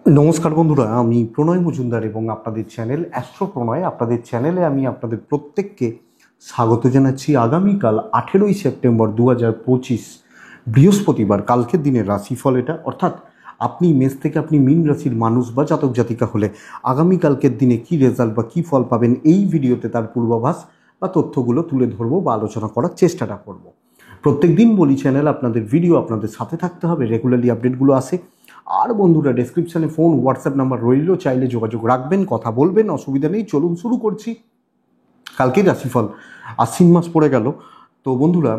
নমস্কার বন্ধুরা, আমি প্রণয় মজুমদার এবং আপনাদের চ্যানেল অ্যাস্ট্রো প্রণয়। আপনাদের চ্যানেলে আমি আপনাদের প্রত্যেককে স্বাগত জানাচ্ছি। আগামীকাল 18ই সেপ্টেম্বর 2025 বৃহস্পতিবার, কালকের দিনের রাশিফল এটা। অর্থাৎ আপনি মেষ থেকে আপনি মীন রাশির মানুষ বা জাতক জাতিকা হলে আগামীকালকের দিনে কী রেজাল্ট বা কী ফল পাবেন, এই ভিডিওতে তার পূর্বাভাস বা তথ্যগুলো তুলে ধরবো বা আলোচনা করার চেষ্টাটা করব। প্রত্যেক দিন বলি চ্যানেল আপনাদের ভিডিও আপনাদের সাথে থাকতে হবে, রেগুলারলি আপডেটগুলো আসে। আর বন্ধুরা, ডেসক্রিপশানে ফোন হোয়াটসঅ্যাপ নাম্বার রইল, চাইলে যোগাযোগ রাখবেন, কথা বলবেন, অসুবিধা নেই। চলুন শুরু করছি কালকের রাশিফল। আশ্বিন মাস পড়ে গেল, তো বন্ধুরা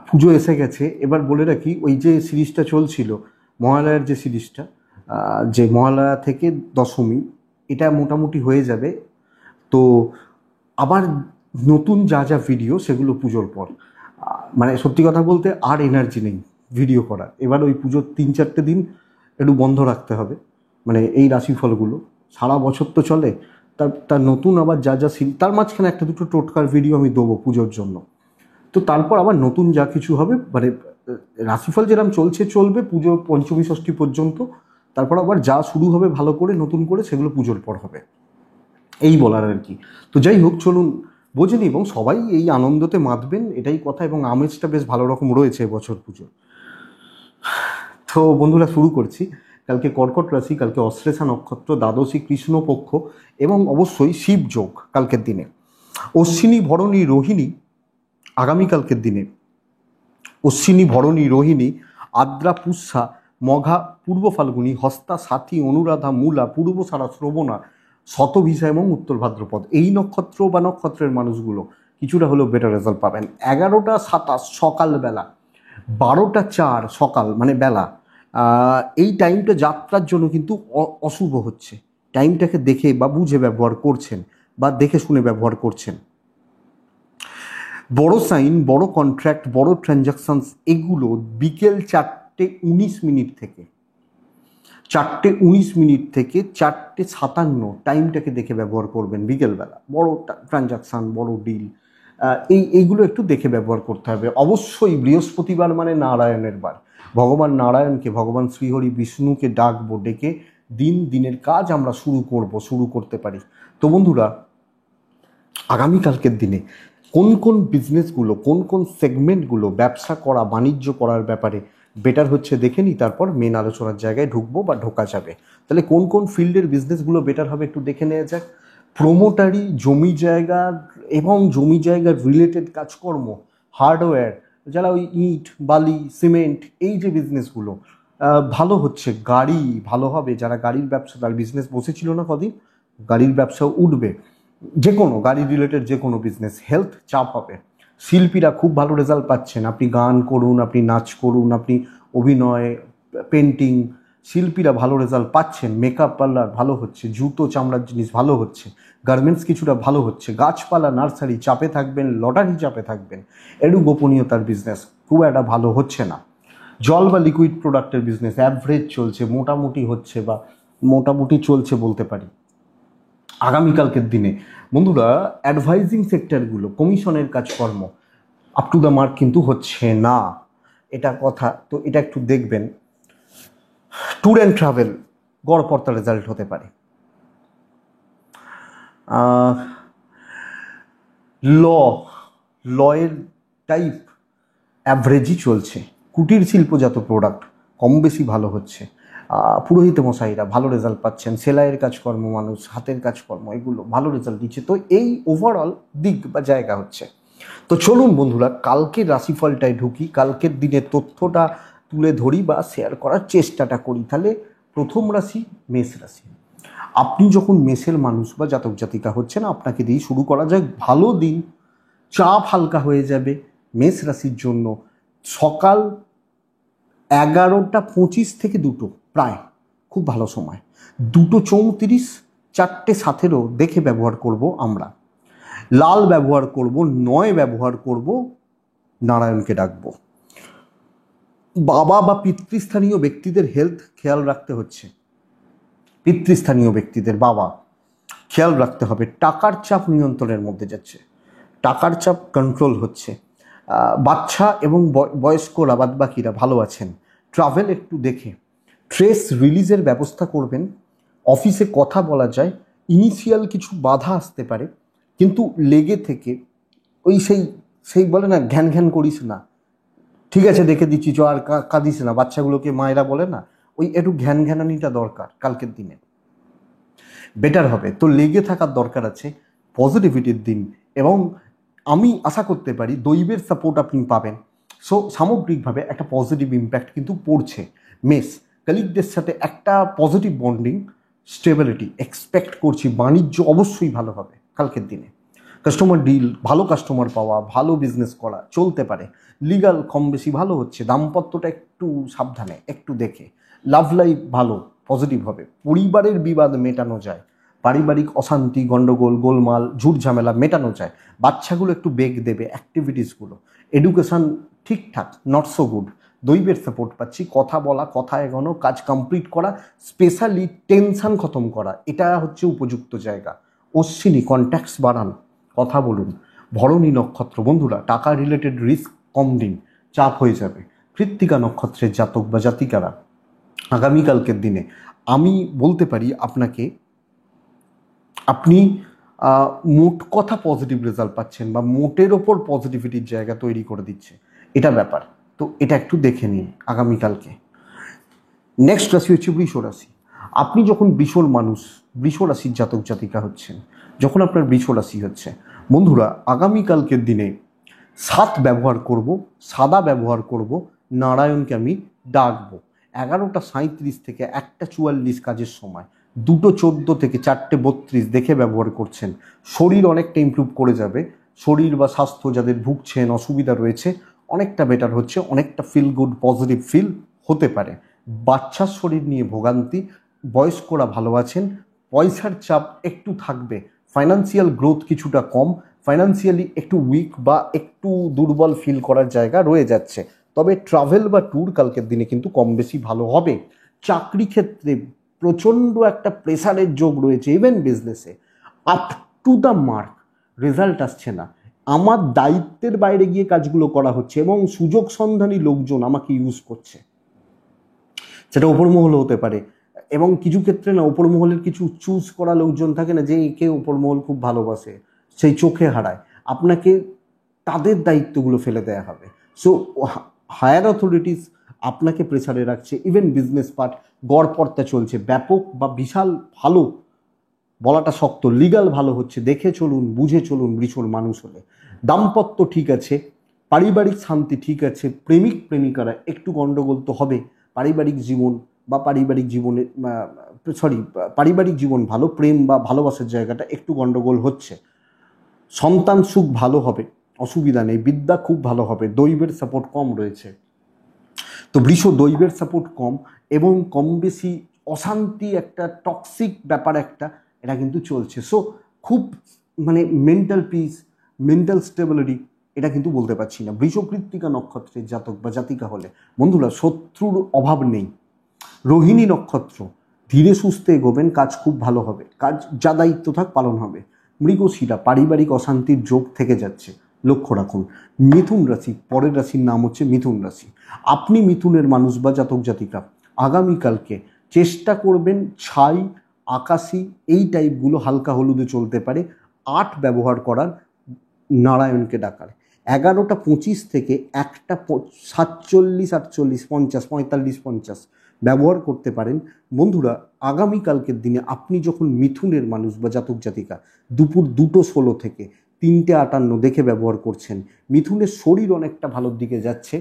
পুজো এসে গেছে। এবার বলে রাখি, ওই যে সিরিজটা চলছিল মহালয়ার যে সিরিজটা, যে মহালয়া থেকে দশমী, এটা মোটামুটি হয়ে যাবে। তো আবার নতুন যা যা ভিডিও সেগুলো পুজোর পর, মানে সত্যি কথা বলতে আর এনার্জি নেই ভিডিও করার। এবার ওই পুজোর 3-4টে দিন একটু বন্ধ রাখতে হবে, মানে এই রাশিফলগুলো সারা বছর তো চলে। তার নতুন আবার যা যা তার মাঝখানে একটা দুটো টোটকার ভিডিও আমি দেবো পুজোর জন্য। তো তারপর আবার নতুন যা কিছু হবে, মানে রাশিফল যেরকম চলছে চলবে পুজো পঞ্চমী ষষ্ঠী পর্যন্ত। তারপর আবার যা শুরু হবে ভালো করে নতুন করে, সেগুলো পুজোর পর হবে, এই বলার আর কি। তো যাই হোক, চলুন বোঝেনি, এবং সবাই এই আনন্দতে মাতবেন এটাই কথা, এবং আমেজটা বেশ ভালো রকম রয়েছে এবছর পুজো। তো বন্ধুরা শুরু করছি। কালকে কর্কট রাশি, কালকে অশ্লেষা নক্ষত্র, দ্বাদশী কৃষ্ণপক্ষ এবং অবশ্যই শিবযোগ কালকের দিনে। অশ্বিনী ভরণী রোহিণী আগামীকালকের দিনে। অশ্বিনী ভরণী রোহিণী, আদ্রা পুষ্যা, মঘা পূর্ব ফাল্গুনী, হস্তা সাথী, অনুরাধা, মূলা, পূর্বসারা, শ্রবণা, শতভিষা এবং উত্তর ভাদ্রপদ, এই নক্ষত্র বা নক্ষত্রের মানুষগুলো কিছুটা হলেও বেটার রেজাল্ট পাবেন। 11টা 27 সকালবেলা, 12টা 4 সকাল মানে বেলা, এই টাইমটা যাত্রার জন্য কিন্তু অশুভ হচ্ছে। টাইমটাকে দেখে বা বুঝে ব্যবহার করছেন, বা দেখে শুনে ব্যবহার করছেন। বড় সাইন, বড় কন্ট্রাক্ট, বড় ট্রানজাকশনস, এগুলো বিকেল 4:19 থেকে 4:57 টাইমটাকে দেখে ব্যবহার করবেন। বিকেলবেলা বড় ট্রানজাকশান, বড় ডিল, এইগুলো একটু দেখে ব্যবহার করতে হবে। অবশ্যই বৃহস্পতিবার মানে নারায়ণের বার, ভগবান নারায়ণকে, ভগবান শ্রীহরি বিষ্ণুকে ডাকবো, ডেকে দিনের কাজ আমরা শুরু করতে পারি। তো বন্ধুরা, আগামীকালকের দিনে কোন কোন বিজনেসগুলো, কোন কোন সেগমেন্টগুলো ব্যবসা করা, বাণিজ্য করার ব্যাপারে বেটার হচ্ছে দেখে নিই, তারপর মেন আলোচনার জায়গায় ঢুকবো বা ঢোকা যাবে। তাহলে কোন কোন ফিল্ডের বিজনেসগুলো বেটার হবে একটু দেখে নেওয়া যাক। প্রোমোটারি, জমি জায়গা এবং জমি জায়গার রিলেটেড কাজকর্ম, হার্ডওয়্যার, যারা ওই ইট বালি সিমেন্ট, এই যে বিজনেসগুলো ভালো হচ্ছে। গাড়ি ভালো হবে, যারা গাড়ির ব্যবসা, তার বিজনেস বসেছিল না কদিন, গাড়ির ব্যবসাও উঠবে। যে কোনো গাড়ি রিলেটেড যে কোনো বিজনেস। হেলথ চাপ হবে। শিল্পীরা খুব ভালো রেজাল্ট পাচ্ছেন, আপনি গান করুন, আপনি নাচ করুন, আপনি অভিনয়, পেন্টিং, শিল্পীরা ভালো রেজাল্ট পাচ্ছেন। মেকআপ পার্লার ভালো হচ্ছে, জুতো চামড়ার জিনিস ভালো হচ্ছে, গার্মেন্টস কিছুটা ভালো হচ্ছে, গাছপালা নার্সারি চাপে থাকবেন, লটারি চাপে থাকবেন। একটু গোপনীয়তার বিজনেস খুব একটা ভালো হচ্ছে না। জল বা লিকুইড প্রোডাক্টের বিজনেস অ্যাভারেজ চলছে, মোটামুটি হচ্ছে বা মোটামুটি চলছে বলতে পারি। আগামীকালকের দিনে বন্ধুরা, অ্যাডভাইজিং সেক্টরগুলো, কমিশনের কাজকর্ম আপ টু দ্য মার্ক কিন্তু হচ্ছে না, এটা কথা। তো এটা একটু দেখবেন। ট্যুর অ্যান্ড ট্রাভেল গড়পড়তা রেজাল্ট হতে পারে। লয়ের টাইপ অ্যাভারেজই চলছে। কুটির শিল্পজাত প্রোডাক্ট কম বেশি ভালো হচ্ছে। পুরোহিত মশাইরা ভালো রেজাল্ট পাচ্ছেন। সেলাইয়ের কাজকর্ম, মানুষ হাতের কাজকর্ম, এগুলো ভালো রেজাল্ট দিচ্ছে। তো এই ওভারঅল দিক বা জায়গা হচ্ছে। তো চলুন বন্ধুরা, কালকের রাশিফলটায় ঢুকি, কালকের দিনের তথ্যটা তুলে ধরি বা শেয়ার করার চেষ্টাটা করি। তাহলে প্রথম রাশি মেষ রাশি। আপনি যখন মেষের মানুষ বা জাতক জাতিকা হচ্ছেন, আপনাকে দিয়ে শুরু করা যাক। ভালো দিন, চাপ হালকা হয়ে যাবে মেষ রাশির জন্য। সকাল 11টা 25 থেকে 2টো, প্রায় খুব ভালো সময়। 2টো 34, 4টে 17 দেখে ব্যবহার করব আমরা। লাল ব্যবহার করব, 9 ব্যবহার করব, নারায়ণকে ডাকবো। বাবা বা পিতৃস্থানীয় ব্যক্তিদের হেলথ খেয়াল রাখতে হচ্ছে। পিতৃস্থানীয় ব্যক্তিদের, বাবা খেয়াল রাখতে হবে। টাকার চাপ নিয়ন্ত্রণের মধ্যে যাচ্ছে, টাকার চাপ কন্ট্রোল হচ্ছে। বাচ্চা এবং বয়স্করা বাদবাকিরা ভালো আছেন। ট্রাভেল একটু দেখে, ট্রেস রিলিজের ব্যবস্থা করবেন, অফিসে কথা বলা যায়, ইনিশিয়াল কিছু বাধা আসতে পারে, কিন্তু লেগে থেকে ওই সেই সেই বলে না ঘ্যান ঘ্যান করিস না, ঠিক আছে দেখে দিচ্ছি চ আর কাঁদিস না, বাচ্চাগুলোকে মায়েরা বলে না, ওই একটু ঘ্যান ঘ্যানানিটা দরকার কালকের দিনে, বেটার হবে। তো লেগে থাকার দরকার আছে, পজিটিভিটির দিন, এবং আমি আশা করতে পারি দৈবের সাপোর্ট আপনি পাবেন। সো সামগ্রিকভাবে একটা পজিটিভ ইম্প্যাক্ট কিন্তু পড়ছে। মেস কলিগদের সাথে একটা পজিটিভ বন্ডিং, স্টেবিলিটি এক্সপেক্ট করছি, বাণিজ্য অবশ্যই ভালো হবে কালকের দিনে, কাস্টমার ডিল ভালো, কাস্টমার পাওয়া, ভালো বিজনেস করা চলতে পারে, লিগাল কম বেশি ভালো হচ্ছে, দাম্পত্যটা একটু সাবধানে একটু দেখে, লাভ লাইফ ভালো পজিটিভ হবে, পরিবারের বিবাদ মেটানো যায়, পারিবারিক অশান্তি গণ্ডগোল গোলমাল ঝুট ঝামেলা মেটানো যায়, বাচ্চাগুলো একটু বেগ দেবে, অ্যাক্টিভিটিসগুলো, এডুকেশান ঠিকঠাক নট সো গুড, দৈবের সাপোর্ট পাচ্ছি, কথা বলা, কথা এগোনো, কাজ কমপ্লিট করা, স্পেশালি টেনশন খতম করা, এটা হচ্ছে উপযুক্ত জায়গা। অশ্বিনী কন্ট্যাক্টস বাড়ান, কথা বলুন। ভরণী নক্ষত্র বন্ধুরা টাকা রিলেটেড রিস্ক কম দিন, চাপ হয়ে যাবে। কৃত্তিকা নক্ষত্রের জাতক বা জাতিকারা আগামীকালকের দিনে আমি বলতে পারি আপনাকে, আপনি মোট কথা পজিটিভ রেজাল্ট পাচ্ছেন, বা মোটের ওপর পজিটিভিটির জায়গা তৈরি করে দিচ্ছে, এটা ব্যাপার। তো এটা একটু দেখে নিন আগামীকালকে। নেক্সট রাশি হচ্ছে বৃষ রাশি। আপনি যখন বৃষর মানুষ, বৃষ রাশির জাতক জাতিকা হচ্ছেন, যখন আপনার বৃষ রাশি হচ্ছে, বন্ধুরা আগামীকালকের দিনে সাত ব্যবহার করব, সাদা ব্যবহার করব, নারায়ণকে আমি ডাকবো। 11:37 থেকে 1:44 কাজের সময়, 2:14 থেকে 4:32 দেখে ব্যবহার করছেন, শরীর অনেকটা ইমপ্রুভ করে যাবে। শরীর বা স্বাস্থ্য যাদের ভুগছেন, অসুবিধা রয়েছে, অনেকটা বেটার হচ্ছে, অনেকটা ফিল গুড পজিটিভ ফিল হতে পারে। বাচ্চার শরীর নিয়ে ভোগান্তি, বয়স্করা ভালো আছেন, পয়সার চাপ একটু থাকবে, ফাইন্যান্সিয়াল গ্রোথ কিছুটা কম, ফাইন্যান্সিয়ালি একটু উইক বা একটু দুর্বল ফিল করার জায়গা রয়ে যাচ্ছে। তবে ট্রাভেল বা ট্যুর কালকের দিনে কিন্তু কম বেশি ভালো হবে। চাকরি ক্ষেত্রে প্রচণ্ড একটা প্রেসারের যোগ রয়েছে, ইভেন বিজনেসে up to the mark result আসছে না, আমার দায়িত্বের বাইরে গিয়ে কাজগুলো করা হচ্ছে, এবং সুযোগ সন্ধানী লোকজন আমাকে ইউজ করছে, সেটা ওপর মহল হতে পারে, এবং কিছু ক্ষেত্রে না ওপর মহলের কিছু চুজ করা লোকজন থাকে না, যে একে ওপর মহল খুব ভালোবাসে, সেই চোখে হারায়, আপনাকে তাদের দায়িত্বগুলো ফেলে দেওয়া হবে। সো হায়ার অথরিটিস আপনাকে প্রেসারে রাখছে, ইভেন বিজনেস পার্ট গড়পড়তা চলছে, ব্যাপক বা বিশাল ভালো বলাটা শক্ত, লিগাল ভালো হচ্ছে, দেখে চলুন বুঝে চলুন বৃষর মানুষ হলে। দাম্পত্য ঠিক আছে, পারিবারিক শান্তি ঠিক আছে, প্রেমিক প্রেমিকারা একটু গণ্ডগোল তো হবে, পারিবারিক জীবন বা পারিবারিক জীবনে পারিবারিক জীবন ভালো, প্রেম বা ভালোবাসার জায়গাটা একটু গণ্ডগোল হচ্ছে, সন্তান সুখ ভালো হবে, অসুবিধা নেই, বিদ্যা খুব ভালো হবে, দৈবের সাপোর্ট কম রয়েছে। তো বৃষ দৈবের সাপোর্ট কম, এবং কম বেশি অশান্তি একটা টক্সিক ব্যাপার একটা, এটা কিন্তু চলছে। সো খুব মানে মেন্টাল পিস, মেন্টাল স্টেবিলিটি এটা কিন্তু বলতে পারছি না। বৃষ কৃত্তিকা নক্ষত্রের জাতক বা জাতিকা হলে বন্ধুরা শত্রুর অভাব নেই। রোহিণী নক্ষত্র ধীরে সুস্থে এগোবেন, কাজ খুব ভালো হবে, কাজ যা দায়িত্ব থাক পালন হবে। মৃগশিরা পারিবারিক অশান্তির যোগ থেকে যাচ্ছে, লক্ষ্য রাখুন। মিথুন রাশি, পরের রাশির নাম হচ্ছে মিথুন রাশি। আপনি মিথুনের মানুষ বা জাতক জাতিকা আগামীকালকে চেষ্টা করবেন ছাই, আকাশি এই টাইপগুলো হালকা হলুদে চলতে পারে, 8 ব্যবহার করার, নারায়ণকে ডাকার। 11:25 থেকে 1:47, 48, 50, 45, 50 ব্যবহার করতে পারেন। বন্ধুরা আগামীকালকের দিনে আপনি যখন মিথুনের মানুষ বা জাতক জাতিকা দুপুর 2:16 থেকে 3:58 দেখে ব্যবহার করছেন, মিথুনের শরীর অনেকটা ভালোর দিকে যাচ্ছে,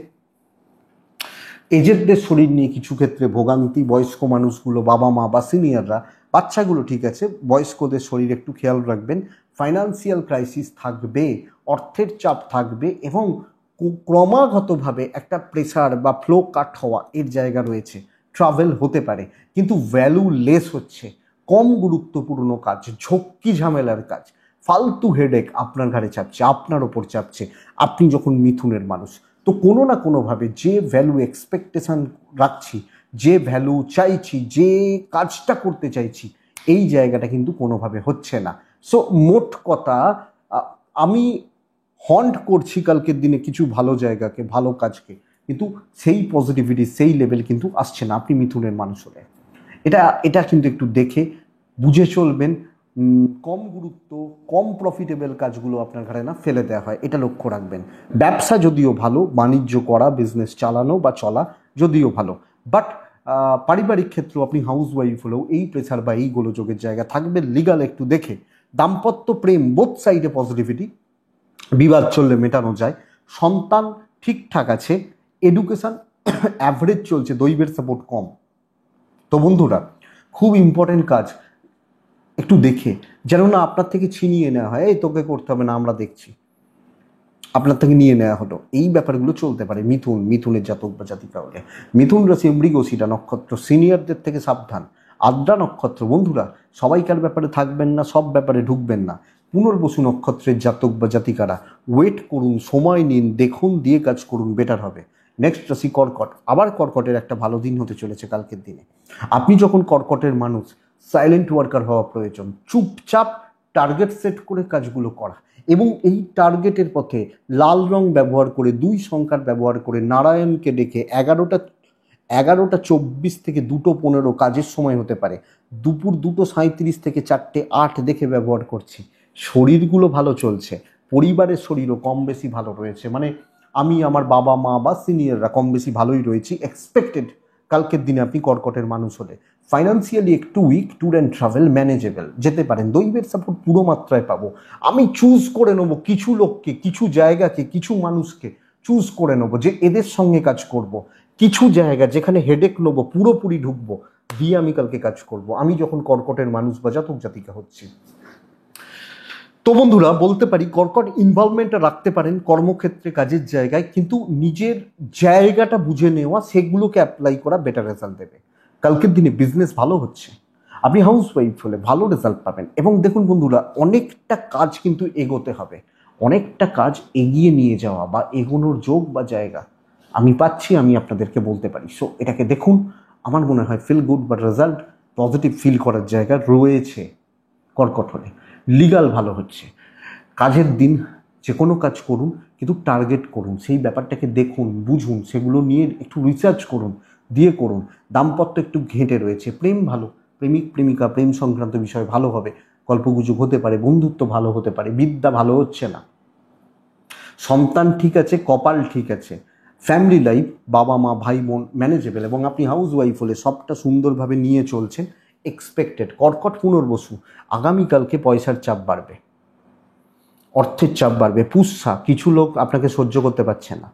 এজেডদের শরীর নিয়ে কিছু ক্ষেত্রে ভোগান্তি, বয়স্ক মানুষগুলো, বাবা মা বা সিনিয়ররা, বাচ্চাগুলো ঠিক আছে, বয়স্কদের শরীর একটু খেয়াল রাখবেন। ফাইন্যান্সিয়াল ক্রাইসিস থাকবে, অর্থের চাপ থাকবে, এবং ক্রমাগতভাবে একটা প্রেসার বা ফ্লো কাট হওয়া এর জায়গা রয়েছে। ট্রাভেল হতে পারে, কিন্তু ভ্যালু লেস হচ্ছে, কম গুরুত্বপূর্ণ কাজ, ঝক্কি ঝামেলার কাজ, ফালতু হেডেক আপনার ঘাড়ে চাপছে, আপনার ওপর চাপছে, আপনি যখন মিথুনের মানুষ। তো কোনো না কোনোভাবে যে ভ্যালু এক্সপেকটেশন রাখছি, যে ভ্যালু চাইছি, যে কাজটা করতে চাইছি, এই জায়গাটা কিন্তু কোনোভাবে হচ্ছে না। সো মোট কথা আমি হন্ট করছি কালকের দিনে কিছু ভালো জায়গাকে, ভালো কাজকে, কিন্তু সেই পজিটিভিটি সেই লেভেল কিন্তু আসছে না আপনি মিথুনের মানুষ হলে। এটা কিন্তু একটু দেখে বুঝে চলবেন। কম গুরুত্ব কম প্রফিটেবল কাজগুলো আপনার ঘাড়ে না ফেলে দেওয়া হয়, এটা লক্ষ্য রাখবেন। ব্যবসা যদিও ভালো, বাণিজ্য করা, বিজনেস চালানো বা চলা যদিও ভালো, বাট পারিবারিক ক্ষেত্রেও আপনি হাউস ওয়াইফ হলেও এই প্রেসার বা এই গোলযোগের জায়গা থাকবে। লিগাল একটু দেখে, দাম্পত্য প্রেম বোথ সাইডে পজিটিভিটি, বিবাদ চললে মেটানো যায়, সন্তান ঠিকঠাক আছে, এডুকেশন অ্যাভারেজ চলছে, দৈবের সাপোর্ট কম। তো বন্ধুরা, খুব ইম্পর্টেন্ট কাজ একটু দেখে, যেন না আপনার থেকে ছিনিয়ে নেওয়া হয়, এই তোকে করতে হবে না, আমরা দেখছি, আপনার থেকে নিয়ে নেওয়া হলো, এই ব্যাপারগুলো চলতে পারে মিথুনের জাতক বা জাতিকা হলে। মিথুন রাশি মৃগশিরা নক্ষত্র, সিনিয়রদের থেকে সাবধান। আদ্রা নক্ষত্র, বন্ধুরা সবাইকার ব্যাপারে থাকবেন না, সব ব্যাপারে ঢুকবেন না। পুনর্বসু নক্ষত্রের জাতক বা জাতিকারা ওয়েট করুন, সময় নিন, দেখুন, দিয়ে কাজ করুন, বেটার হবে। নেক্সট রাশি কর্কট। আবার কর্কটের একটা ভালো দিন হতে চলেছে কালকের দিনে। আপনি যখন কর্কটের মানুষ, সাইলেন্ট ওয়ার্কার হওয়া প্রয়োজন, চুপচাপ টার্গেট সেট করে কাজগুলো করা, এবং এই টার্গেটের পথে লাল রং ব্যবহার করে, 2 সংখ্যার ব্যবহার করে, নারায়ণকে ডেকে 11:24 থেকে 2:15 কাজের সময় হতে পারে, দুপুর 2:37 থেকে 4:08 দেখে ব্যবহার করছি। শরীরগুলো ভালো চলছে, পরিবারের শরীরও কম বেশি ভালো রয়েছে, মানে আমি, আমার বাবা মা বা সিনিয়ররা কম বেশি ভালোই রয়েছি, এক্সপেক্টেড কালকের দিনে আপনি কর্কটের মানুষ হলে। ফাইন্যান্সিয়ালি একটু weak, tour and travel manageable, যেতে পারেন, দৈবের সাপোর্ট পুরো মাত্রায় পাবো। আমি চুজ করে নেবো কিছু লোককে, কিছু জায়গাকে, কিছু মানুষকে চুজ করে নেবো যে এদের সঙ্গে কাজ করব। কিছু জায়গা যেখানে হেডেক নেবো, পুরোপুরি ঢুকবো, দিয়ে আমি কালকে কাজ করব, আমি যখন কর্কটের মানুষ বা জাতক জাতিকা হচ্ছি। তো বন্ধুরা, বলতে পারি কর্কট ইনভলভমেন্টটা রাখতে পারেন কর্মক্ষেত্রে, কাজের জায়গায়, কিন্তু নিজের জায়গাটা বুঝে নেওয়া, সেগুলোকে অ্যাপ্লাই করা বেটার রেজাল্ট দেবে। কালকের দিনে বিজনেস ভালো হচ্ছে, আপনি হাউস ওয়াইফ হলে ভালো রেজাল্ট পাবেন। এবং দেখুন বন্ধুরা, অনেকটা কাজ কিন্তু এগোতে হবে, অনেকটা কাজ এগিয়ে নিয়ে যাওয়া বা এগোনোর যোগ বা জায়গা আমি পাচ্ছি, আমি আপনাদেরকে বলতে পারি। সো এটাকে দেখুন, আমার মনে হয় ফিল গুড বা রেজাল্ট পজিটিভ ফিল করার জায়গা রয়েছে কর্কট হলে। লিগাল ভালো হচ্ছে, কাজের দিন যে কোনো কাজ করুন, কিন্তু টার্গেট করুন, সেই ব্যাপারটাকে দেখুন, বুঝুন, সেগুলো নিয়ে একটু রিসার্চ করুন, দিয়ে করুন। দাম্পত্য একটু ঘেঁটে রয়েছে, প্রেম ভালো, প্রেমিক প্রেমিকা প্রেম সংক্রান্ত বিষয় ভালো হবে, গল্পগুজব হতে পারে, বন্ধুত্ব ভালো হতে পারে, বিদ্যা ভালো হচ্ছে না, সন্তান ঠিক আছে, কপাল ঠিক আছে, ফ্যামিলি লাইফ, বাবা মা ভাই বোন ম্যানেজেবল, এবং আপনি হাউস ওয়াইফ হলে সবটা সুন্দরভাবে নিয়ে চলছেন, এক্সপেক্টেড। কর্কট পুনর্বসু, আগামীকালকে পয়সার চাপ বাড়বে, অর্থের চাপ বাড়বে। পুষ্যা, কিছু লোক আপনাকে সহ্য করতে পারছে না,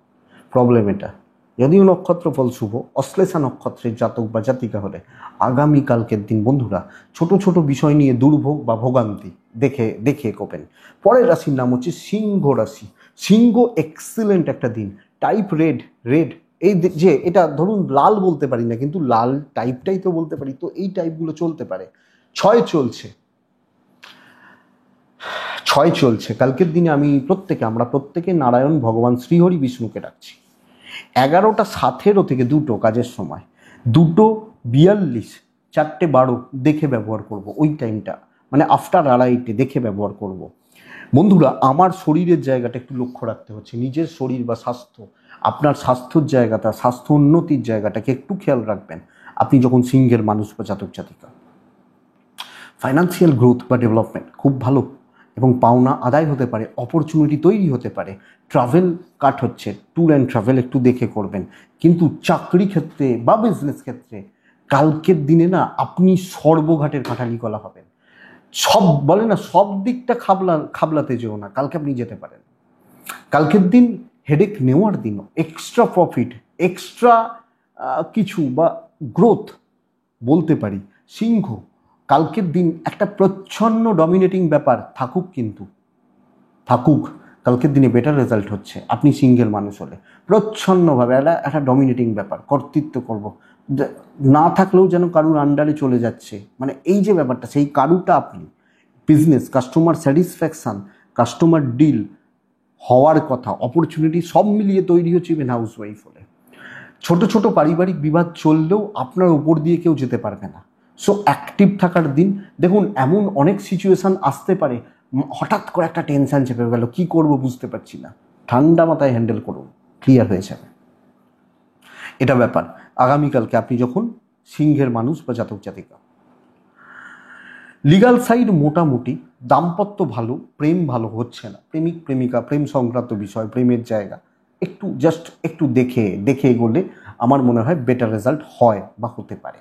প্রবলেম এটা। যদিও নক্ষত্র ফল শুভ, অশ্লেষা নক্ষত্রের জাতক বা জাতিকা হলে আগামীকালকের দিন বন্ধুরা ছোট ছোট বিষয় নিয়ে দুর্ভোগ বা ভোগান্তি দেখে এগোবেন। পরের রাশির নাম হচ্ছে সিংহ রাশি। সিংহ এক্সিলেন্ট একটা দিন, টাইপ রেড, এই যে এটা ধরুন লাল বলতে পারি না, কিন্তু লাল টাইপটাই তো বলতে পারি, তো এই টাইপগুলো চলতে পারে। 6 চলছে কালকের দিনে। আমরা প্রত্যেকে নারায়ণ ভগবান শ্রীহরি বিষ্ণুকে ডাকছি। 11:17 থেকে 2 কাজের সময়, 2:42, 4:12 দেখে ব্যবহার করব, ওই টাইমটা মানে আফটার 2:30 দেখে ব্যবহার করব। বন্ধুরা, আমার শরীরের জায়গাটা একটু লক্ষ্য রাখতে হচ্ছে, নিজের শরীর বা স্বাস্থ্য, আপনার স্বাস্থ্যর জায়গাটা, স্বাস্থ্য উন্নতির জায়গাটাকে একটু খেয়াল রাখবেন আপনি যখন সিংহের মানুষ বা জাতক জাতিকা। ফাইন্যান্সিয়াল গ্রোথ বা ডেভেলপমেন্ট খুব ভালো, এবং পাওনা আদায় হতে পারে, অপরচুনিটি তৈরি হতে পারে। ট্রাভেল কাট হচ্ছে, ট্যুর অ্যান্ড ট্রাভেল একটু দেখে করবেন। কিন্তু চাকরি ক্ষেত্রে বা বিজনেস ক্ষেত্রে কালকের দিনে না আপনি সর্বঘাটের খাটালি করা হবেন। সব বলে না, সব দিকটা খাবলাতে যেও না, কালকে আপনি যেতে পারেন। কালকের দিন হেডেক নেওয়ার দিন, এক্সট্রা প্রফিট, এক্সট্রা কিছু বা গ্রোথ বলতে পারি। সিংহ, কালকের দিন একটা প্রচ্ছন্ন ডমিনেটিং ব্যাপার থাকুক, কালকের দিনে বেটার রেজাল্ট হচ্ছে আপনি সিঙ্গেল মানুষ হলে। প্রচ্ছন্নভাবে একটা ডমিনেটিং ব্যাপার, কর্তৃত্ব করব, না থাকলেও যেন কারুর আন্ডারে চলে যাচ্ছে, মানে এই যে ব্যাপারটা, সেই কারুটা আপনি। Business, customer satisfaction, customer deal হওয়ার কথা, অপরচুনিটি সব মিলিয়ে তৈরি হচ্ছে ইভেন হাউস ওয়াইফ হলে। ছোট ছোট পারিবারিক বিবাদ চললেও আপনার উপর দিয়ে কেউ যেতে পারবে না। সো অ্যাক্টিভ থাকার দিন। দেখুন, এমন অনেক সিচুয়েশান আসতে পারে, হঠাৎ করে একটা টেনশান চেপে গেল, কী করবো বুঝতে পারছি না, ঠান্ডা মাথায় হ্যান্ডেল করুন, ক্লিয়ার হয়ে যাবে। এটা ব্যাপার। আগামীকালকে আপনি যখন সিংহের মানুষ বা জাতক জাতিকা, লিগাল সাইড মোটামুটি, দাম্পত্য ভালো, প্রেম ভালো হচ্ছে না, প্রেমিক প্রেমিকা, প্রেম সংক্রান্ত বিষয়, প্রেমের জায়গা একটু জাস্ট একটু দেখে দেখে এগোলে আমার মনে হয় বেটার রেজাল্ট হয় বা হতে পারে।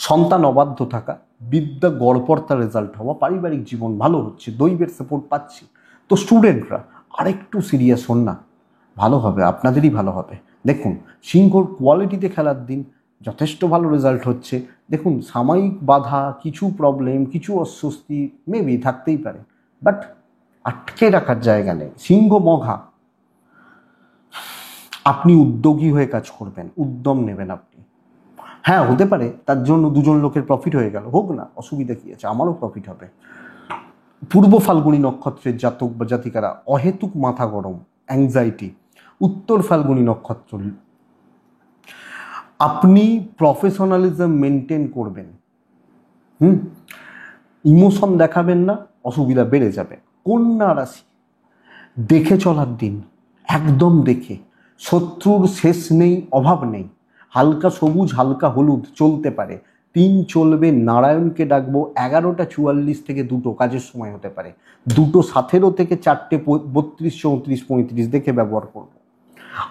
সন্তান অবাধ্য থাকা, বিদ্যা গড়পড়তা রেজাল্ট হওয়া, পারিবারিক জীবন ভালো হচ্ছে, দৈবের সাপোর্ট পাচ্ছি। তো স্টুডেন্টরা আরেকটু সিরিয়াস হন না, ভালো হবে, আপনাদেরই ভালো হবে। দেখুন, সিংহর কোয়ালিটিতে খেলার দিন, যথেষ্ট ভালো রেজাল্ট হচ্ছে। দেখুন, সাময়িক বাধা, কিছু প্রবলেম, কিছু অস্বস্তি মেবি থাকতেই পারে, বাট আটকে রাখার জায়গা নেই। সিংহ মঘা, আপনি উদ্যোগী হয়ে কাজ করবেন, উদ্যম নেবেন আপনি। হ্যাঁ, হতে পারে তার জন্য দুজন লোকের প্রফিট হয়ে গেল, হোক না, অসুবিধা কী আছে, আমারও প্রফিট হবে। পূর্ব ফাল্গুনী নক্ষত্রের জাতক বা জাতিকারা অহেতুক মাথা গরম, অ্যাংজাইটি। উত্তর ফাল্গুনী নক্ষত্র, আপনি প্রফেশনালিজম মেনটেন করবেন, ইমোশন দেখাবেন না, অসুবিধা বেড়ে যাবে। কন্যা রাশি, দেখে চলার দিন, একদম দেখে, শত্রুর শেষ নেই, অভাব নেই। হালকা সবুজ হালকা হলুদ চলতে পারে, 3 চলবে, নারায়ণকে ডাকবো। 11:44 থেকে 2 কাজের সময় হতে পারে, 2:17 থেকে 4:32, 34, 35 দেখে ব্যবহার করব।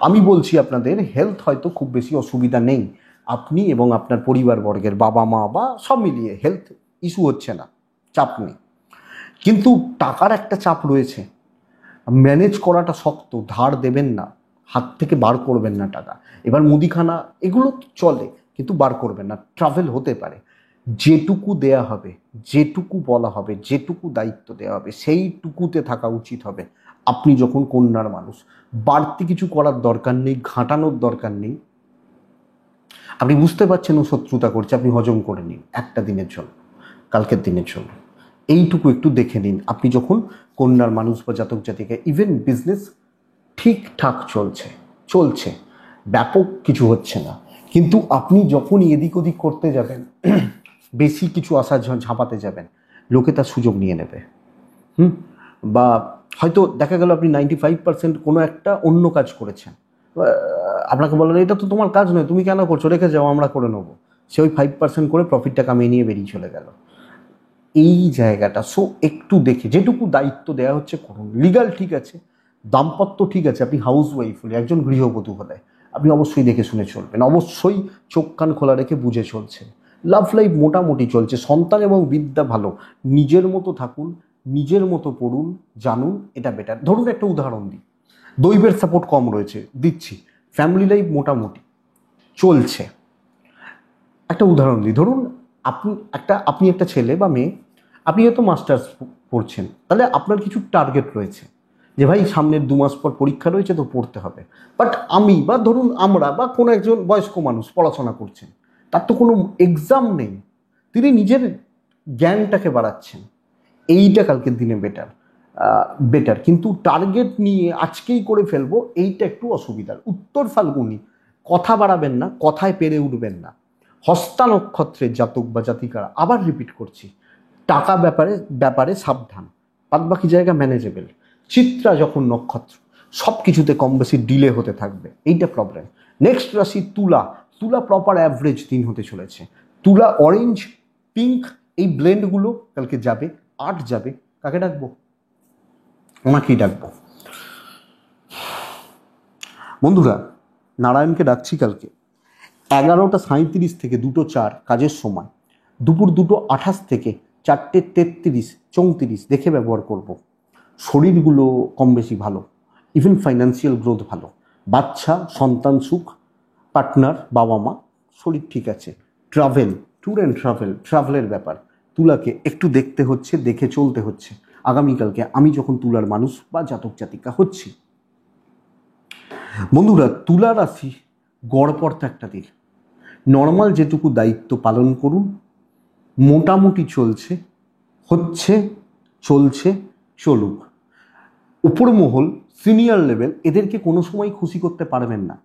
আমি বলছি আপনাদের হেলথ হয়তো খুব বেশি অসুবিধা নেই, আপনি এবং আপনার পরিবারবর্গের বাবা মা বা সব মিলিয়ে হেলথ ইস্যু হচ্ছে না, চাপ নেই। কিন্তু টাকার একটা চাপ রয়েছে, ম্যানেজ করাটা শক্ত, ধার দেবেন না, হাত থেকে বার করবেন না টাকা। এবার মুদিখানা এগুলো চলে, কিন্তু বার করবেন না। ট্রাভেল হতে পারে, যেটুকু দেয়া হবে, যেটুকু বলা হবে, যেটুকু দায়িত্ব দেওয়া হবে সেইটুকুতে থাকা উচিত হবে। আপনি যখন কন্যার মানুষ, বাড়তি কিছু করার দরকার নেই, ঘাঁটানোর দরকার নেই। আপনি বুঝতে পারছেন ও শত্রুতা করছে, আপনি হজম করে নিন একটা দিনের জন্য, কালকের দিনের জন্য। এইটুকু একটু দেখে নিন। আপনি যখন কন্যার মানুষ বা জাতক জাতিকা, ইভেন বিজনেস ঠিকঠাক চলছে চলছে, ব্যাপক কিছু হচ্ছে না, কিন্তু আপনি যখন এদিক ওদিক করতে যাবেন, বেশি কিছু আশা ঝাঁপাতে যাবেন, লোকে তার সুযোগ নিয়ে নেবে। বা হয়তো দেখা গেল আপনি 95% কোনো একটা অন্য কাজ করেছেন, আপনাকে বললেন এটা তো তোমার কাজ নয়, তুমি কেন করছো, রেখে যাও, আমরা করে নেবো। সে ওই 5% করে প্রফিটটা কামিয়ে নিয়ে বেরিয়ে চলে গেল। এই জায়গাটা সো একটু দেখে, যেটুকু দায়িত্ব দেওয়া হচ্ছে করুন। লিগাল ঠিক আছে, দাম্পত্য ঠিক আছে, আপনি হাউস ওয়াইফ হলে, একজন গৃহবধূ হলে আপনি অবশ্যই দেখে শুনে চলবেন, অবশ্যই চোখ কান খোলা রেখে বুঝে চলছেন। লাভ লাইফ মোটামুটি চলছে, সন্তান এবং বিদ্যা ভালো, নিজের মতো থাকুন, নিজের মতো পড়ুন, জানুন, এটা বেটার। ধরুন একটা উদাহরণ দিই, দৈবের সাপোর্ট কম রয়েছে, দিচ্ছি, ফ্যামিলি লাইফ মোটামুটি চলছে। একটা উদাহরণ দিই, ধরুন আপনি একটা ছেলে বা মেয়ে, আপনি হয়তো মাস্টার্স পড়ছেন, তাহলে আপনার কিছু টার্গেট রয়েছে যে ভাই সামনের 2 মাস পর পরীক্ষা রয়েছে, তো পড়তে হবে। বাট আমি বা ধরুন আমরা বা কোনো একজন বয়স্ক মানুষ পড়াশোনা করছেন, তার তো কোনো এক্সাম নেই, তিনি নিজের জ্ঞানটাকে বাড়াচ্ছেন, এইটা কালকের দিনে বেটার। কিন্তু টার্গেট নিয়ে আজকেই করে ফেলবো, এইটা একটু অসুবিধার। উত্তর ফাল্গুনি, কথা বাড়াবেন না, কথায় পেরে উঠবেন না। হস্তা নক্ষত্রের জাতক বা জাতিকারা, আবার রিপিট করছি, টাকা ব্যাপারে সাবধান, বাদবাকি জায়গা ম্যানেজেবল। চিত্রা যখন নক্ষত্র, সব কিছুতে কম বেশি ডিলে হতে থাকবে, এইটা প্রবলেম। নেক্সট রাশি তুলা। তুলা প্রপার অ্যাভারেজ দিন হতে চলেছে। তুলা অরেঞ্জ পিঙ্ক এই ব্লেন্ডগুলো কালকে যাবে, 8 যাবে। কাকে ডাকবো? ওনাকেই ডাকবো। বন্ধুরা, নারায়ণকে ডাকছি কালকে 11:37 থেকে 2:04 কাজের সময়, দুপুর 2:28 থেকে 4:33, 34 দেখে ব্যবহার করব। শরীরগুলো কম বেশি ভালো, ইভেন ফাইন্যান্সিয়াল গ্রোথ ভালো, বাচ্চা সন্তান সুখ, পার্টনার বাবা মা শরীর ঠিক আছে। ট্যুর অ্যান্ড ট্রাভেলের ব্যাপার তুলাকে একটু দেখতে হচ্ছে, দেখে চলতে হচ্ছে। আগামীকালকে আমি যখন তুলার মানুষ বা জাতক জাতিকা হচ্ছি, বন্ধুরা তুলা রাশি গড়পড়তা একটা দিন, নর্মাল যেটুকু দায়িত্ব পালন করুন, মোটামুটি চলছে, চলুক। উপর মহল সিনিয়র লেভেল এদেরকে কোনো সময় খুশি করতে পারবেন না,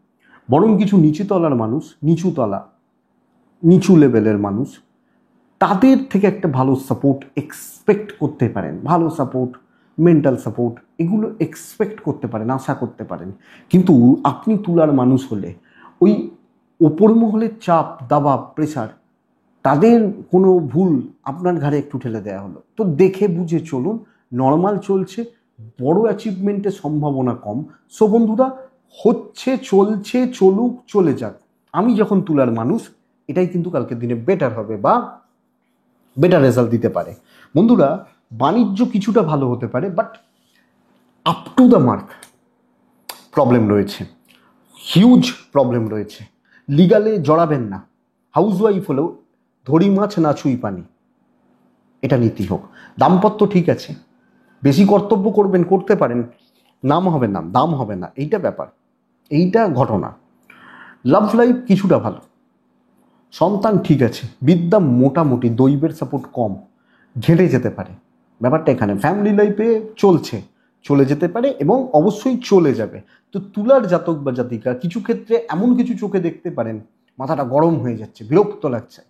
বরং কিছু নিচুতলার মানুষ, নিচু লেভেলের মানুষ, তাদের থেকে একটা ভালো সাপোর্ট এক্সপেক্ট করতে পারেন, ভালো সাপোর্ট, মেন্টাল সাপোর্ট, এগুলো এক্সপেক্ট করতে পারেন, আশা করতে পারেন। কিন্তু আপনি তুলার মানুষ হলে ওই ওপর মহলের চাপ দাবাব প্রেসার, তাদের কোনো ভুল আপনার ঘাড়ে একটু ঠেলে দেওয়া হলো, তো দেখে বুঝে চলুন। নর্মাল চলছে, বড় অ্যাচিভমেন্টের সম্ভাবনা কম। সো বন্ধুরা, হচ্ছে, চলছে, চলুক, চলে যাক। আমি যখন তুলার মানুষ, এটাই কিন্তু কালকের দিনে বেটার হবে বা বেটার রেজাল্ট দিতে পারে। বন্ধুরা, বাণিজ্য কিছুটা ভালো হতে পারে, but up to the mark problem রয়েছে, হিউজ প্রবলেম রয়েছে। লিগালে জড়াবেন না। হাউসওয়াইফ হলেও ধরি মাছ না ছুঁই পানি, এটা নীতি হোক। দাম্পত্য ঠিক আছে, বেশি কর্তব্য করবেন, করতে পারেন, নাম হবে না, দাম হবে না, এইটা ব্যাপার, এইটা ঘটনা। লাভ লাইফ কিছুটা ভালো, সন্তান ঠিক আছে, বিদ্যা মোটামুটি, দৈবের সাপোর্ট কম, ঘেঁটে যেতে পারে। ব্যাপারটা এখানে ফ্যামিলি লাইফে চলছে, চলে যেতে পারে এবং অবশ্যই চলে যাবে। তো তুলার জাতক বা জাতিকা কিছু ক্ষেত্রে এমন কিছু চোখে দেখতে পারেন, মাথাটা গরম হয়ে যাচ্ছে, বিরক্ত লাগছে,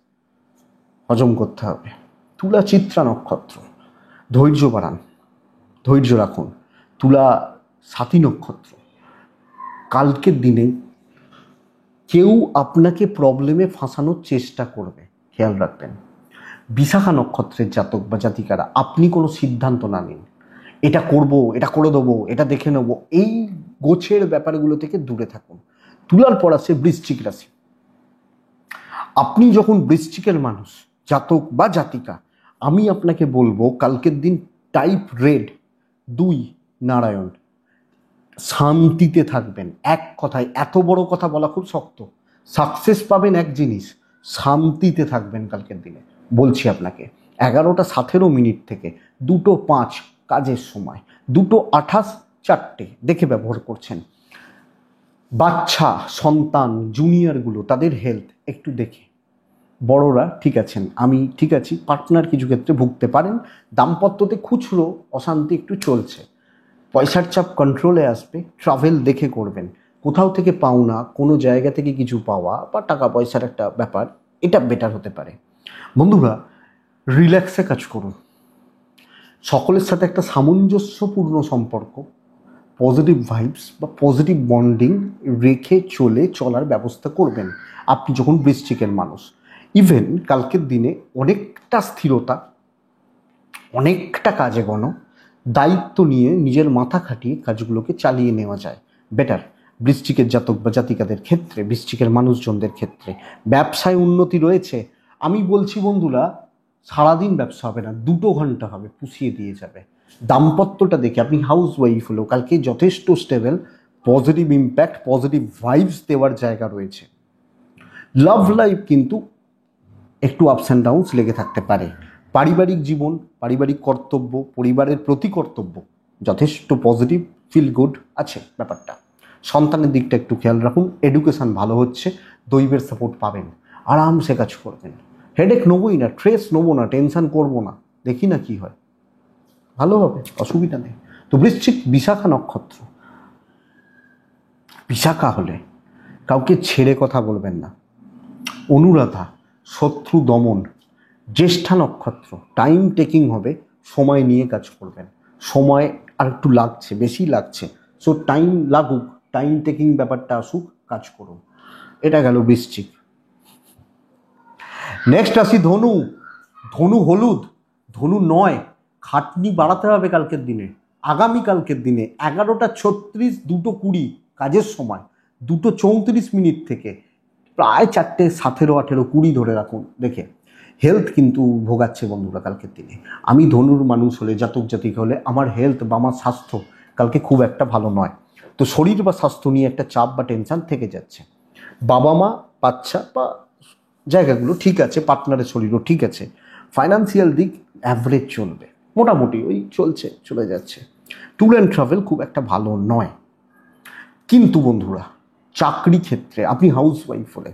হজম করতে হবে। তুলা চিত্রা নক্ষত্র, ধৈর্য বাড়ান, ধৈর্য রাখুন। তুলা সাথী নক্ষত্র, কালকের দিনে কেউ আপনাকে প্রবলেমে ফাঁসানোর চেষ্টা করবে, খেয়াল রাখবেন। বিশাখা নক্ষত্রের জাতক বা জাতিকারা, আপনি কোনো সিদ্ধান্ত না নিন, এটা করব, এটা করে দেবো, এটা দেখে নেবো, এই গোছের ব্যাপারগুলো থেকে দূরে থাকুন। তুলার পর আছে বৃশ্চিক রাশি। আপনি যখন বৃশ্চিকের মানুষ, জাতক বা জাতিকা, আমি আপনাকে বলবো কালকের দিন টাইপ রেড 2 নারায়ণ, শান্তিতে থাকবেন। এক কথায়, এত বড় কথা বলা খুব শক্ত, সাকসেস পাবেন এক জিনিস, শান্তিতে থাকবেন কালকের দিনে। বলছি আপনাকে 11:17 থেকে 2:05 কাজের সময়, 2:28 4টে দেখে ব্যবহার করছেন। বাচ্চা সন্তান জুনিয়রগুলো, তাদের হেলথ একটু দেখে। বড়রা ঠিক আছেন, আমি ঠিক আছি, পার্টনার কিছু ক্ষেত্রে ভুগতে পারেন, দাম্পত্যতে খুচরো অশান্তি একটু চলছে, পয়সার চাপ কন্ট্রোলে আসবে, ট্রাভেল দেখে করবেন। কোথাও থেকে পাওনা, কোনো জায়গা থেকে কিছু পাওয়া বা টাকা পয়সার একটা ব্যাপার, এটা বেটার হতে পারে। বন্ধুরা, রিল্যাক্সে কাজ করুন, সকলের সাথে একটা সামঞ্জস্যপূর্ণ সম্পর্ক, পজিটিভ ভাইবস বা পজিটিভ বন্ডিং রেখে চলার ব্যবস্থা করবেন আপনি যখন বৃশ্চিকের মানুষ। ইভেন কালকের দিনে অনেকটা স্থিরতা, অনেকটা কাজে গণ, দায়িত্ব নিয়ে নিজের মাথা খাটিয়ে কাজগুলোকে চালিয়ে নেওয়া যায়, বেটার। বৃশ্চিকের জাতক বা জাতিকাদের ক্ষেত্রে, বৃশ্চিকের মানুষজনদের ক্ষেত্রে ব্যবসায় উন্নতি রয়েছে। আমি বলছি বন্ধুরা, সারাদিন ব্যবসা হবে না, 2 ঘন্টা হবে, পুষিয়ে দিয়ে যাবে। দাম্পত্যটা দেখে, আপনি হাউস ওয়াইফ হলেও কালকে যথেষ্ট stable, positive impact, positive vibes দেওয়ার জায়গা রয়েছে। লাভ লাইফ কিন্তু একটু আপস অ্যান্ড ডাউনস লেগে থাকতে পারে। পারিবারিক জীবন, পারিবারিক কর্তব্য, পরিবারের প্রতি কর্তব্য যথেষ্ট পজিটিভ, ফিল গুড আছে ব্যাপারটা। সন্তানের দিকটা একটু খেয়াল রাখুন, এডুকেশান ভালো হচ্ছে, দৈবের সাপোর্ট পাবেন, আরামসে কাজ করবেন। হেডেক নেবোই না, স্ট্রেস নেবো না, টেনশান করবো না, দেখি না কি হয়, ভালো হবে, অসুবিধা নেই। তো বৃশ্চিক বিশাখা নক্ষত্র, বিশাখা হলে কাউকে ছেড়ে কথা বলবেন না। অনুরাধা, শত্রু দমন। জ্যেষ্ঠা নক্ষত্র, টাইম টেকিং হবে, সময় নিয়ে কাজ করবেন। সময় আর একটু লাগছে, বেশি লাগছে, সো টাইম লাগুক, টাইম টেকিং ব্যাপারটা আসুক, কাজ করুন। এটা গেল বৃশ্চিক। নেক্সট আসি ধনু। ধনু হলুদ, ধনু 9, খাটনি বাড়াতে হবে কালকের দিনে, আগামী কালকের দিনে 11:36, 2:20 কাজের সময়, 2:34 থেকে প্রায় 4:17, 18, 20 ধরে রাখুন দেখে। হেলথ কিন্তু ভোগাচ্ছে বন্ধুরা কালকের দিনে। আমি ধনুর মানুষ হলে, জাতক জাতিকা হলে, আমার হেলথ বা আমার স্বাস্থ্য কালকে খুব একটা ভালো নয়। তো শরীর বা স্বাস্থ্য নিয়ে একটা চাপ বা টেনশন থেকে যাচ্ছে। বাবা মা, বাচ্চা বা জায়গাগুলো ঠিক আছে, পার্টনারের শরীরও ঠিক আছে। ফাইন্যান্সিয়াল দিক অ্যাভারেজ চলবে, মোটামুটি ওই চলছে, চলে যাচ্ছে। ট্যুর অ্যান্ড ট্রাভেল খুব একটা ভালো নয়। কিন্তু বন্ধুরা, চাকরি ক্ষেত্রে আপনি হাউস ওয়াইফ হলে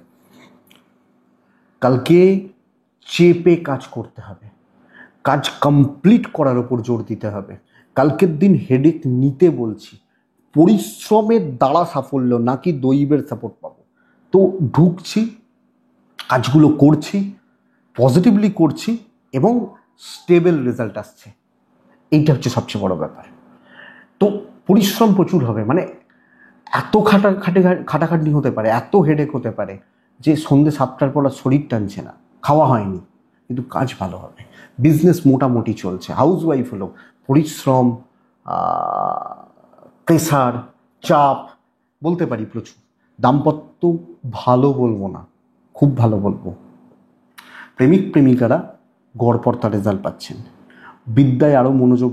কালকে চেপে কাজ করতে হবে, কাজ কমপ্লিট করার ওপর জোর দিতে হবে। কালকের দিন হেডেক নিতে বলছি, পরিশ্রমের দ্বারা সাফল্য, নাকি দৈবের সাপোর্ট পাবো। তো ঢুকছি, কাজগুলো করছি, পজিটিভলি করছি এবং স্টেবল রেজাল্ট আসছে, এইটা হচ্ছে সবচেয়ে বড় ব্যাপার। তো পরিশ্রম প্রচুর হবে, মানে এত খাটাখাটনি হতে পারে, এত হেডেক হতে পারে, যে সন্ধ্যে 7টার পর আর শরীর টানছে না, খাওয়া হয়নি, কিন্তু কাজ ভালো হবে, বিজনেস মোটামুটি চলছে, হাউস ওয়াইফ হলো পরিশ্রম, প্রেসার, চাপ বলতে পারি প্রচুর। দাম্পত্য ভালো বলবো না, খুব ভালো বলবো। প্রেমিক প্রেমিকারা গড়পড়তা রেজাল্ট পাচ্ছেন। বিদ্যায় আরও মনোযোগ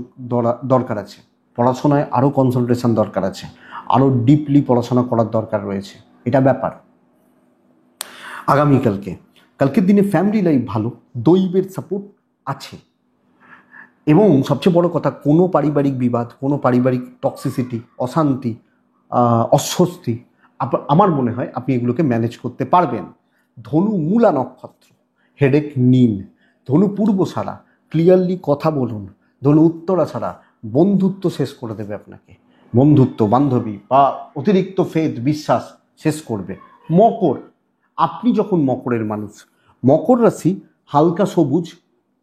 দরকার আছে, পড়াশোনায় আরও কনসেন্ট্রেশন দরকার আছে, আরও ডিপলি পড়াশোনা করার দরকার রয়েছে, এটা ব্যাপার। কালকের দিনে ফ্যামিলি লাইফ ভালো, দৈবের সাপোর্ট আছে, এবং সবচেয়ে বড় কথা কোনো পারিবারিক বিবাদ, কোনো পারিবারিক টক্সিসিটি, অশান্তি, অস্বস্তি, আমার মনে হয় আপনি এগুলোকে ম্যানেজ করতে পারবেন। ধনু মূলা নক্ষত্র, হেডেক নিন। ধনু পূর্বসারা, ক্লিয়ারলি কথা বলুন। ধনু উত্তরা ছাড়া, বন্ধুত্ব শেষ করে দেবে আপনাকে, বন্ধুত্ব, বান্ধবী বা অতিরিক্ত বিশ্বাস শেষ করবে। মকর, আপনি যখন মকরের মানুষ, মকর রাশি হালকা সবুজ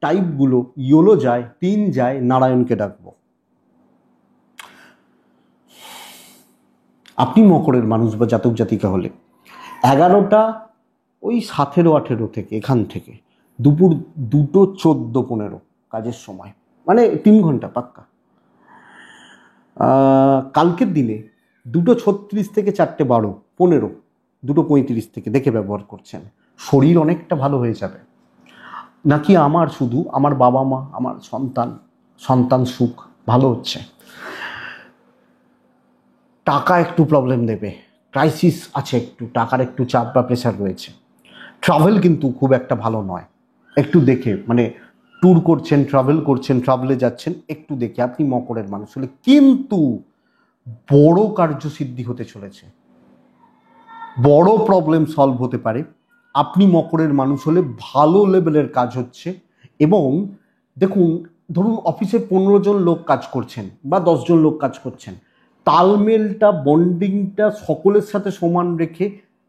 টাইপগুলো, ইয়োলো যায়, 3 যায়, নারায়ণকে ডাকবো। আপনি মকরের মানুষ বা জাতক জাতিকা হলে 11টা ওই 17-18 থেকে, এখান থেকে দুপুর 2:14-15 কাজের সময়, মানে 3 ঘন্টা পাক্কা। কালকের দিনে 2:36 থেকে 4:12-15, 2:35 থেকে দেখে ব্যবহার করছেন, শরীর অনেকটা ভালো হয়ে যাবে। নাকি আমার শুধু আমার বাবা মা, আমার সন্তান সুখ ভালো হচ্ছে। টাকা একটু প্রবলেম দেবে, ক্রাইসিস আছে, একটু টাকার একটু চাপ বা প্রেশার রয়েছে। ট্রাভেল কিন্তু খুব একটা ভালো নয়, একটু দেখে, মানে ট্যুর করছেন, ট্রাভেলে যাচ্ছেন, একটু দেখে। আপনি মকরের মানুষ হলে কিন্তু বড় কার্যসিদ্ধি হতে চলেছে, বড় প্রবলেম সলভ হতে পারে। আপনি মকরের মানুষ হলে ভালো লেভেলের কাজ হচ্ছে। এবং দেখুন, ধরুন অফিসে 15 জন লোক কাজ করছেন বা 10 জন লোক কাজ করছেন, তালমেলটা, বন্ডিংটা সকলের সাথে সমান রেখে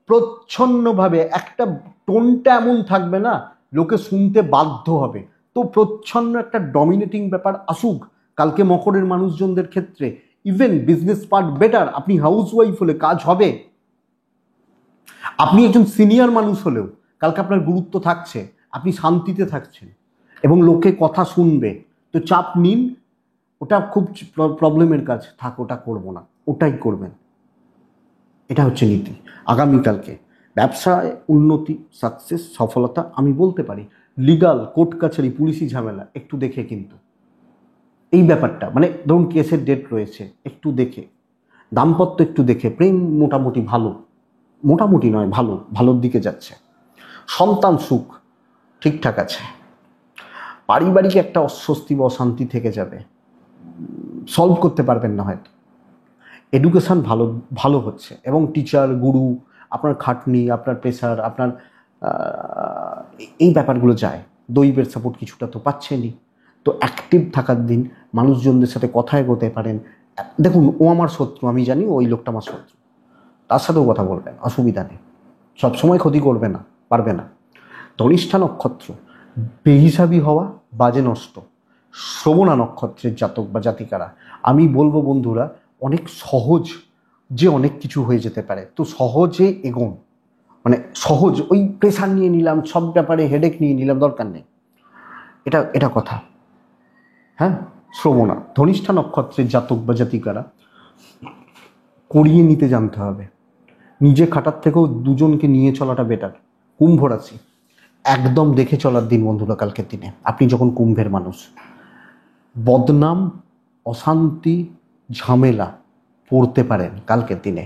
প্রচ্ছন্নভাবে, একটা টোনটা এমন থাকবে না লোকে শুনতে বাধ্য হবে, তো প্রচ্ছন্ন একটা ডমিনেটিং ব্যাপার আসুক কালকে মকরের মানুষজনদের ক্ষেত্রে। ইভেন বিজনেস পার্ট বেটার, আপনি হাউস ওয়াইফ হলে কাজ হবে। আপনি একজন সিনিয়র মানুষ হলেও কালকে আপনার গুরুত্ব থাকছে, আপনি শান্তিতে থাকছেন এবং লোকে কথা শুনবে, তো চাপ নিন। ওটা খুব প্রবলেমের কাজ, থাক ওটা করবো না, ওটাই করবেন, এটা হচ্ছে নীতি। আগামীকালকে ব্যবসায় উন্নতি, সাকসেস, সফলতা আমি বলতে পারি। লিগাল, কোর্ট কাছারি, পুলিশি ঝামেলা একটু দেখে, কিন্তু এই ব্যাপারটা, মানে ধরুন কেসের ডেট রয়েছে, একটু দেখে। দাম্পত্য একটু দেখে। প্রেম মোটামুটি ভালো, মোটামুটি নয়, ভালোর দিকে যাচ্ছে। সন্তান সুখ ঠিকঠাক আছে। পারিবারিক একটা অস্বস্তি বা অশান্তি থেকে যাবে, সলভ করতে পারবেন না হয়তো। এডুকেশান ভালো হচ্ছে, এবং টিচার, গুরু, আপনার খাটনি, আপনার প্রেশার, আপনার এই ব্যাপারগুলো যায়। দৈবের সাপোর্ট কিছুটা তো পাচ্ছেনই, তো অ্যাক্টিভ থাকার দিন, মানুষজনদের সাথে কথা এগোতে পারেন। দেখুন, ও আমার শত্রু, আমি জানি ওই লোকটা আমার শত্রু, তার সাথেও কথা বলবেন, অসুবিধা নেই, সবসময় ক্ষতি করবে না, পারবে না। ধনিষ্ঠা নক্ষত্র, বেহিসাবি হওয়া, বাজে নষ্ট। শ্রবণা নক্ষত্রের জাতক বা জাতিকারা, আমি বলবো বন্ধুরা, অনেক সহজ যে অনেক কিছু হয়ে যেতে পারে, তো সহজে এগোন, মানে সহজ, ওই প্রেশার নিয়ে নিলাম, সব ব্যাপারে হেডেক নিয়ে নিলাম, দরকার নেই, এটা কথা। হ্যাঁ, শ্রবণা, ধনিষ্ঠা নক্ষত্রের জাতক বা জাতিকারা করিয়ে নিতে জানতে হবে, নিজে খাটার থেকেও দুজনকে নিয়ে চলাটা বেটার। কুম্ভ রাশি, একদম দেখে চলার দিন বন্ধুরা কালকের দিনে, আপনি যখন কুম্ভের মানুষ। বদনাম, অশান্তি, ঝামেলা পড়তে পারেন কালকের দিনে।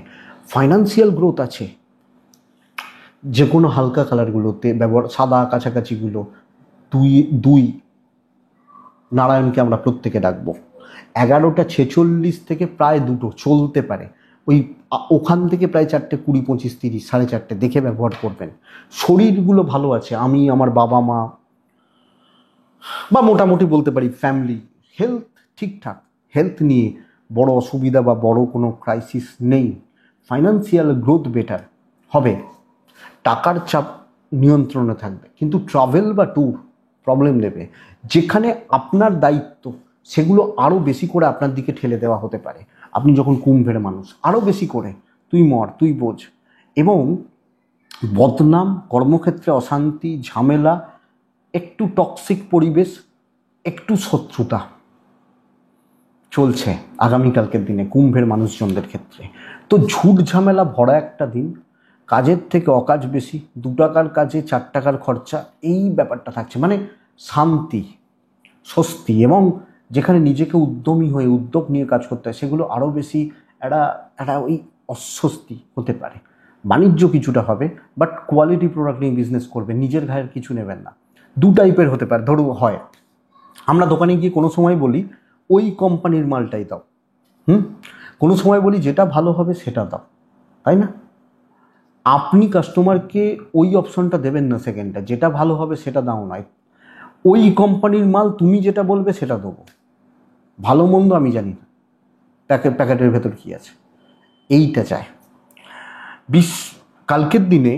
ফাইন্যান্সিয়াল গ্রোথ আছে, যে কোনো হালকা কালারগুলোতে ব্যবহার, সাদা কাছাকাছিগুলো, দুই নারায়ণকে আমরা প্রত্যেকে ডাকবো। 11:46 থেকে প্রায় 2 চলতে পারে, ওখান থেকে প্রায় 4:20, 25, 30, 4:30 দেখে ব্যবহার করবেন। শরীরগুলো ভালো আছে, আমি, আমার বাবা মা, বা মোটামুটি বলতে পারি ফ্যামিলি, হেলথ ঠিকঠাক, হেলথ নিয়ে বড় অসুবিধা বা বড় কোনো ক্রাইসিস নেই। ফাইন্যান্সিয়াল গ্রোথ বেটার হবে, টাকার চাপ নিয়ন্ত্রণে থাকবে, কিন্তু ট্রাভেল বা ট্যুর প্রবলেম দেবে। যেখানে আপনার দায়িত্ব, সেগুলো আরও বেশি করে আপনার দিকে ঠেলে দেওয়া হতে পারে। আপনি যখন কুম্ভের মানুষ, আরও বেশি করে তুই মর, তুই বোঝ। এবং বদনাম, কর্মক্ষেত্রে অশান্তি, ঝামেলা, একটু টক্সিক পরিবেশ, একটু শত্রুতা চলছে আগামীকালকের দিনে কুম্ভের মানুষজনদের ক্ষেত্রে। তো ঝুট ঝামেলা ভরা একটা দিন, কাজের থেকে অকাজ বেশি, 2 টাকার কাজে 4 টাকার খরচা, এই ব্যাপারটা থাকছে। মানে শান্তি, স্বস্তি, এবং যেখানে নিজেকে উদ্যমী হয়ে উদ্যোগ নিয়ে কাজ করতে হয় সেগুলো আরও বেশি একটা একটা ওই অস্বস্তি হতে পারে। বাণিজ্য কিছুটা হবে, বাট কোয়ালিটি প্রোডাক্ট নিয়ে বিজনেস করবে, নিজের ঘায়ের কিছু নেবেন না। 2 টাইপের হতে পারে। ধরুন হয়, আমরা দোকানে গিয়ে কোনো সময় বলি ওই কোম্পানির মালটাই দাও, কোনো সময় বলি যেটা ভালো হবে সেটা দাও, তাই না? আপনি কাস্টমারকে ওই অপশনটা দেবেন না সেকেন্ডটা, যেটা ভালো হবে সেটা দাও নয়, ওই কোম্পানির মাল তুমি যেটা বলবে সেটা দেবো, ভালো মন্দ আমি জানি না, প্যাকেটের ভেতর কী আছে, এইটা চায়। কালকের দিনে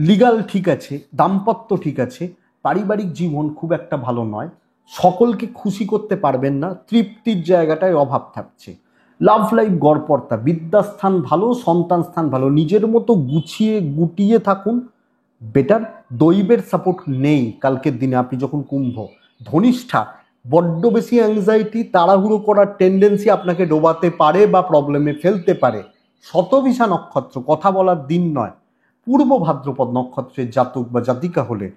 লিগাল ঠিক আছে, দাম্পত্য ঠিক আছে, পারিবারিক জীবন খুব একটা ভালো নয়, সকলকে খুশি করতে পারবেন না, তৃপ্তির জায়গাটায় অভাব থাকছে। লাভ লাইফ গড়পড়তা, বিদ্যাস্থান ভালো, সন্তান স্থান ভালো, নিজের মতো গুটিয়ে থাকুন, বেটার। দৈবের সাপোর্ট নেই কালকের দিনে। আপনি যখন কুম্ভ ধনিষ্ঠা, বড্ড বেশি অ্যাংজাইটি, তাড়াহুড়ো করার টেন্ডেন্সি আপনাকে ডোবাতে পারে বা প্রবলেমে ফেলতে পারে। শতভিষা নক্ষত্র, কথা বলার দিন নয়। পূর্ব ভাদ্রপদ নক্ষত্রের জাতক বা জাতিকা হলে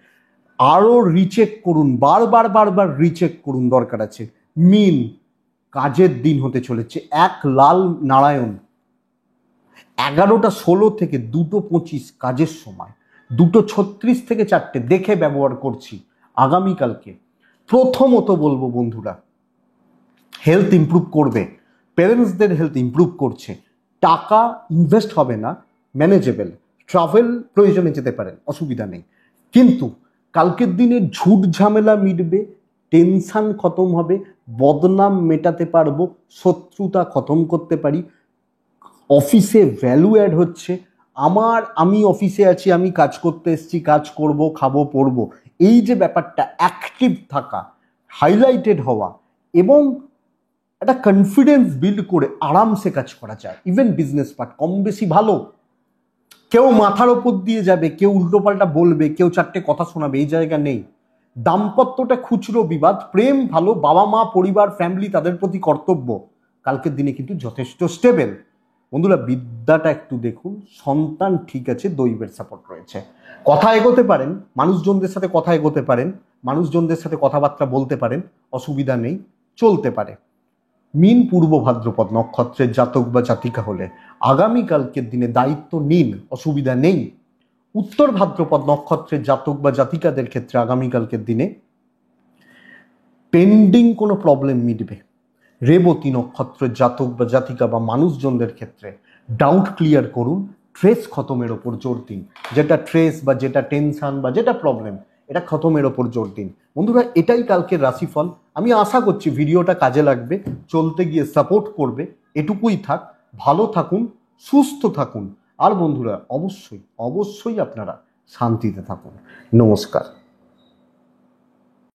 আরও রিচেক করুন, বারবার রিচেক করুন, দরকার আছে। মিন, কাজের দিন হতে চলেছে। এক লাল নারায়ণ 11টা 16 থেকে 2টো 25 কাজের সময়, 2টো 36 থেকে 4টে দেখে ব্যবহার করছি আগামীকালকে। প্রথমত বলবো বন্ধুরা, হেলথ ইমপ্রুভ করবে, পেরেন্টসদের হেলথ ইমপ্রুভ করছে, টাকা ইনভেস্ট হবে না, ম্যানেজেবল, ট্রাভেল প্রয়োজনে যেতে পারেন, অসুবিধা নেই। কিন্তু কালকের দিনে ঝুট ঝামেলা মিটবে, টেনশান খতম হবে, বদনাম মেটাতে পারবো, শত্রুতা খতম করতে পারি, অফিসে ভ্যালু অ্যাড হচ্ছে। আমি অফিসে আছি, আমি কাজ করতে এসেছি, কাজ করব, খাবো, পড়বো, এই যে ব্যাপারটা, অ্যাক্টিভ থাকা, হাইলাইটেড হওয়া, এবং একটা কনফিডেন্স বিল্ড করে আরামসে কাজ করা যায়। ইভেন বিজনেস পার্ট কম বেশি ভালো, কেউ মাথার ওপর দিয়ে যাবে, কেউ উল্টোপাল্টা বলবে, কেউ 4টে কথা শোনাবে, এই জায়গা নেই। দাম্পত্যটা খুচরো বিবাদ, প্রেম ভালো, বাবা মা পরিবার ফ্যামিলি তাদের প্রতি কর্তব্য কালকের দিনে কিন্তু যথেষ্ট স্টেবল। বন্ধুরা, বিদ্যাটা একটু দেখুন, সন্তান ঠিক আছে, দৈবের সাপোর্ট রয়েছে, কথা এগোতে পারেন, মানুষজনদের সাথে কথা এগোতে পারেন, মানুষজনদের সাথে কথাবার্তা বলতে পারেন, অসুবিধা নেই, চলতে পারে। মিন পূর্ব ভাদ্রপদ নক্ষত্রের জাতক বা জাতিকা হলে আগামীকালকের দিনে দায়িত্ব নিন, অসুবিধা নেই। উত্তর ভাদ্রপদ নক্ষত্রের জাতক বা জাতিকাদের ক্ষেত্রে আগামীকালকের দিনে পেন্ডিং কোনো প্রবলেম মিটবে। রেবতী নক্ষত্রের জাতক বা জাতিকা বা মানুষজনদের ক্ষেত্রে ডাউট ক্লিয়ার করুন, ট্রেস খতমের ওপর জোর দিন। যেটা ট্রেস বা যেটা টেনশন বা যেটা প্রবলেম, এটা খতমের ওপর জোর দিন। বন্ধুরা, এটাই কালকের রাশিফল। আমি আশা করছি ভিডিওটা কাজে লাগবে, চলতে গিয়ে সাপোর্ট করবে। এটুকুই থাক, ভালো থাকুন, সুস্থ থাকুন, আর বন্ধুরা অবশ্যই আপনারা শান্তিতে থাকুন। নমস্কার।